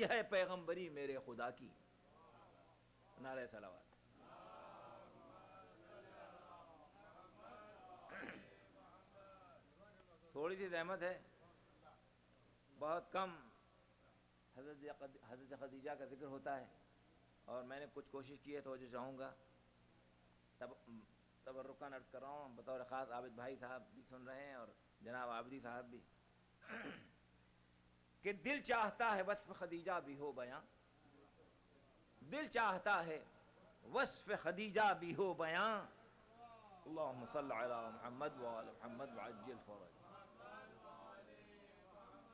یہ ہے پیغمبری میرے خدا کی. نعرہ صلوات. تھوڑی سی رحمت ہے، بہت کم حضرت خدیجہ کا ذکر ہوتا ہے، اور میں نے کچھ کوشش کی ہے توجہ چاہوں گا. تبرکاً عرض کر رہا ہوں، بطور خاص عابد بھائی صاحب بھی سن رہے ہیں اور جناب عابدی صاحب بھی، کہ دل چاہتا ہے وصف خدیجہ بھی ہو بیاں، دل چاہتا ہے وصف خدیجہ بھی ہو بیاں. اللہم صل علی محمد وآل محمد وعجل فرج.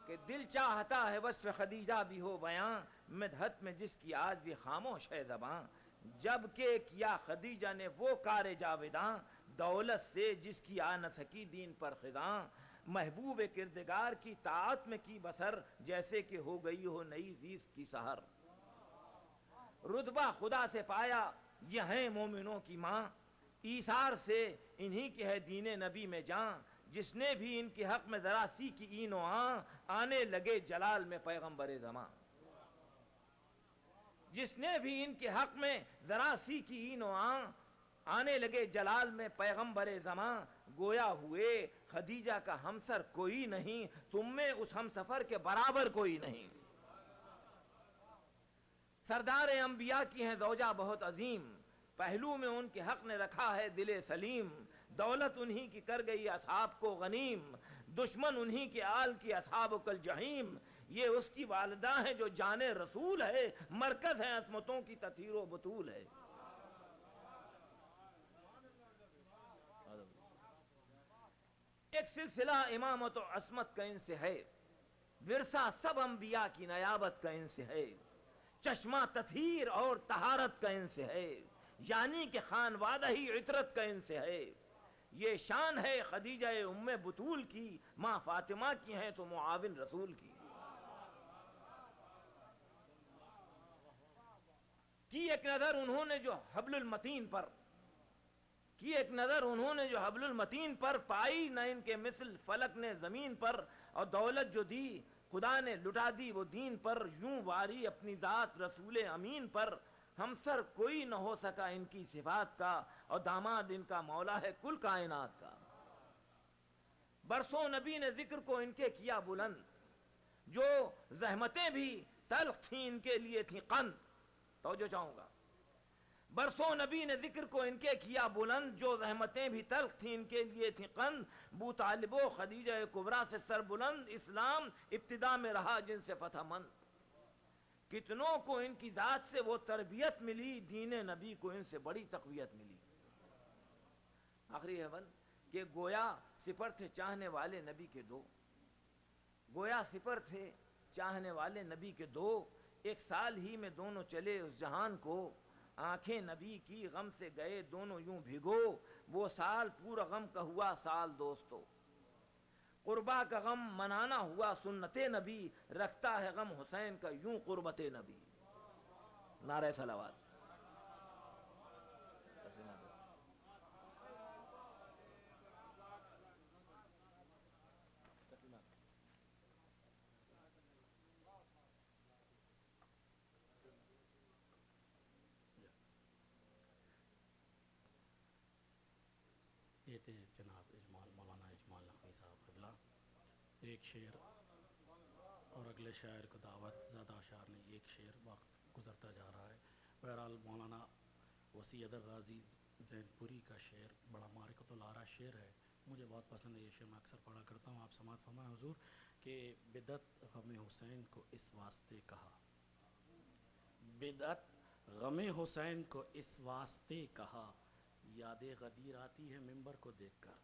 کہ دل چاہتا ہے وصف خدیجہ بھی ہو بیاں، مدحت میں جس کی آج بھی خاموش ہے زباں. جب کہ کیا خدیجہ نے وہ کار جاویداں، دولت سے جس کی آ نہ سکی دین پر خزاں. محبوب کردگار کی طاعت میں کی بسر، جیسے کہ ہو گئی ہو نئی زیست کی سحر. رتبہ خدا سے پایا یہ ہیں مومنوں کی ماں، ایثار سے انہی کے ہے دین نبی میں جان. جس نے بھی ان کے حق میں ذرا سی کی این و آن، آنے لگے جلال میں پیغمبر زمان. جس نے بھی ان کے حق میں ذرا سی کی این و آن، آنے لگے جلال میں پیغمبر زمان. گویا ہوئے خدیجہ کا ہمسر کوئی نہیں، تم میں اس ہم سفر کے برابر کوئی نہیں. سردار انبیاء کی ہیں زوجہ بہت عظیم، پہلو میں ان کے حق نے رکھا ہے دل سلیم. دولت انہی کی کر گئی اصحاب کو غنیم، دشمن انہی کے آل کی اصحاب کل جہیم. یہ اس کی والدہ ہیں جو جان رسول ہے، مرکز ہیں عصمتوں کی تطہیر و بطول ہے. ایک سلسلہ امامت و عصمت کا ان سے ہے، ورثہ سب انبیاء کی نیابت کا ان سے ہے. چشمہ تطہیر اور طہارت کا ان سے ہے، یعنی کہ خانوادہ ہی عطرت کا ان سے ہے. یہ شان ہے خدیجہ ام بطول کی، ماں فاطمہ کی ہیں تو معاون رسول کی. کی ایک نظر انہوں نے جو حبل المتین پر، کی ایک نظر انہوں نے جو حبل المتین پر، پائی نہ ان کے مثل فلک نے زمین پر. اور دولت جو دی خدا نے لٹا دی وہ دین پر، یوں واری اپنی ذات رسول امین پر. ہمسر کوئی نہ ہو سکا ان کی صفات کا، اور داماد ان کا مولا ہے کل کائنات کا. برسوں نبی نے ذکر کو ان کے کیا بلند، جو زحمتیں بھی تلخ تھیں ان کے لیے تھیں قند. توجہ چاہوں گا. برسوں نبی نے ذکر کو ان کے کیا بلند، جو زحمتیں بھی تلخ تھیں ان کے لیے تھیں قند. بو طالب و خدیجہ کبریٰ سے سر بلند، اسلام ابتدا میں رہا جن سے فتح مند. کتنوں کو ان کی ذات سے وہ تربیت ملی، دین نبی کو ان سے بڑی تقویت ملی. آخری حول کہ گویا سپر تھے چاہنے والے نبی کے دو، گویا سپر تھے چاہنے والے نبی کے دو. ایک سال ہی میں دونوں چلے اس جہان کو، آنکھیں نبی کی غم سے گئے دونوں یوں بھگو. وہ سال پورا غم کا ہوا سال دوستو، قربا کا غم منانا ہوا سنت نبی. رکھتا ہے غم حسین کا یوں قربت نبی. نعرہ صلوات. یہ تھے جناب اجمال مولانا اجمال نقوی صاحب قبلہ. ایک شعر اور اگلے شاعر کو دعوت. زیادہ اشعار نہیں، ایک شعر، وقت گزرتا جا رہا ہے. بہرحال مولانا وسیع ادر غازی زین پوری کا شعر بڑا معرکۃ الآراء شعر ہے، مجھے بہت پسند ہے یہ شعر، میں اکثر پڑھا کرتا ہوں. آپ سماعت فرمائیں حضور کہ بدعت غم حسین کو اس واسطے کہا، بدعت غم حسین کو اس واسطے کہا، یاد غدیر آتی ہے ممبر کو دیکھ کر،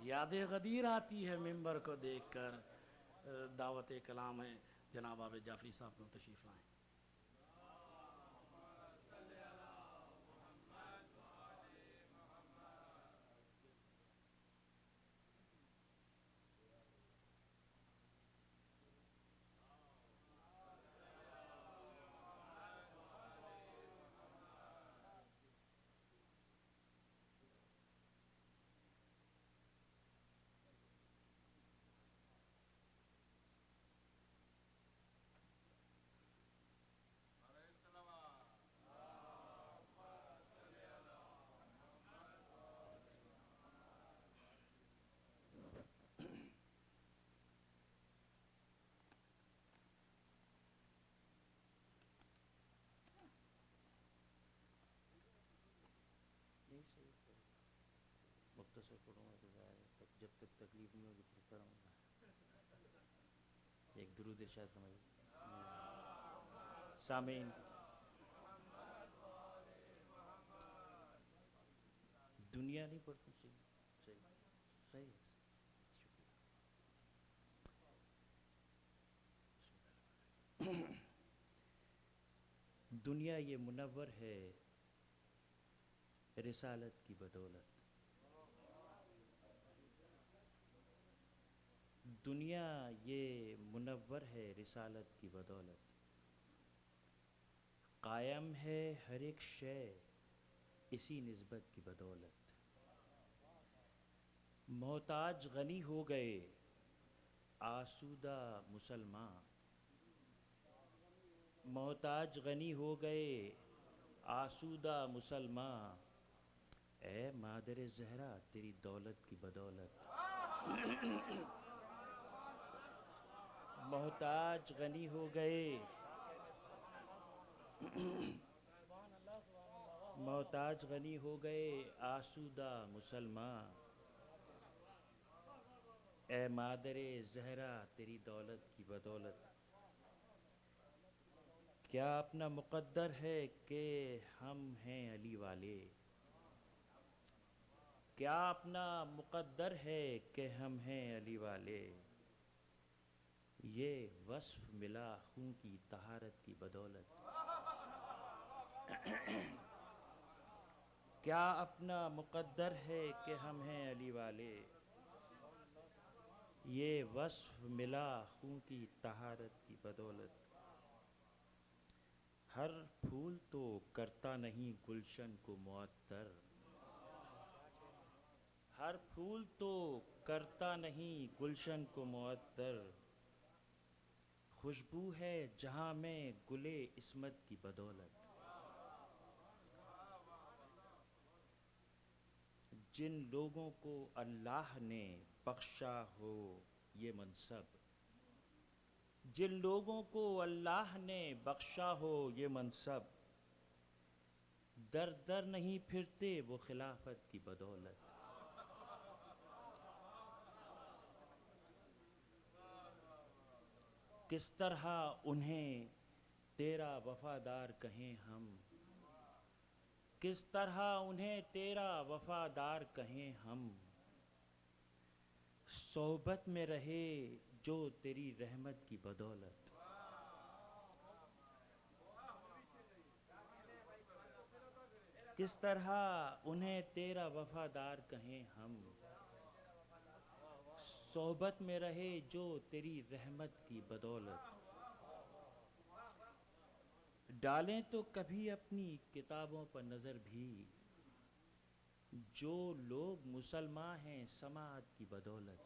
یاد غدیر آتی ہے ممبر کو دیکھ کر. دعوت کلام ہے، جناب عابد جعفری صاحب کو تشریف لائیں. مختصر پڑھوں گا تو ظاہر ہے تک جب تک تکلیف نہیں ہوگی پڑھتا رہوں گا. ایک درود ارشاد فرمائیے. سامعین دنیا نہیں پڑھتا. صحیح صحیح شکریہ. دنیا یہ منور ہے رسالت کی بدولت. دنیا یہ منور ہے رسالت کی بدولت. قائم ہے ہر ایک شے اسی نسبت کی بدولت. محتاج غنی ہو گئے آسودہ مسلمان. محتاج غنی ہو گئے آسودہ مسلمان. اے مادر زہرا تیری دولت کی بدولت. محتاج غنی ہو گئے محتاج غنی ہو گئے آسودہ مسلمان. اے مادر زہرا تیری دولت کی بدولت. کیا اپنا مقدر ہے کہ ہم ہیں علی والے. کیا اپنا مقدر ہے کہ ہم ہیں علی والے. یہ وصف ملا خون کی طہارت کی بدولت. کیا اپنا مقدر ہے کہ ہم ہیں علی والے. یہ وصف ملا خون کی طہارت کی بدولت. ہر پھول تو کرتا نہیں گلشن کو معطر. ہر پھول تو کرتا نہیں گلشن کو معطر. خوشبو ہے جہاں میں گلے عصمت کی بدولت. جن لوگوں کو اللہ نے بخشا ہو یہ منصب. جن لوگوں کو اللہ نے بخشا ہو یہ منصب. در در نہیں پھرتے وہ خلافت کی بدولت. کس طرح انہیں تیرا وفادار کہیں ہم. کس طرح انہیں تیرا وفادار کہیں ہم. صحبت میں رہے جو تیری رحمت کی بدولت. کس طرح انہیں تیرا وفادار کہیں ہم. صحبت میں رہے جو تیری رحمت کی بدولت. ڈالیں تو کبھی اپنی کتابوں پر نظر بھی جو لوگ مسلمان ہیں سماعت کی بدولت.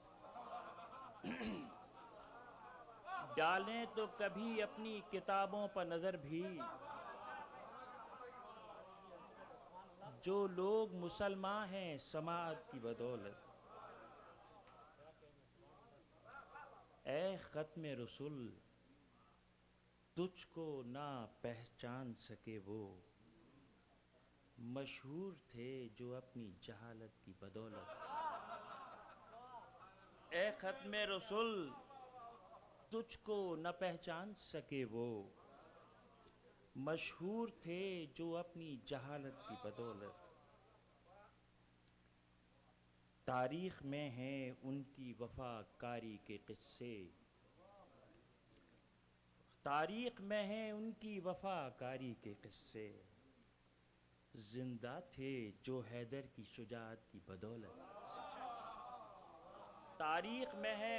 ڈالیں تو کبھی اپنی کتابوں پر نظر بھی جو لوگ مسلمان ہیں سماعت کی بدولت. اے ختم رسول تجھ کو نہ پہچان سکے وہ. مشہور تھے جو اپنی جہالت کی بدولت. اے ختم رسول تجھ کو نہ پہچان سکے وہ. مشہور تھے جو اپنی جہالت کی بدولت. تاریخ میں ہیں ان کی وفاکاری کے قصے. تاریخ میں ہیں ان کی وفاکاری کے قصے. زندہ تھے جو حیدر کی شجاعت کی بدولت. تاریخ میں ہے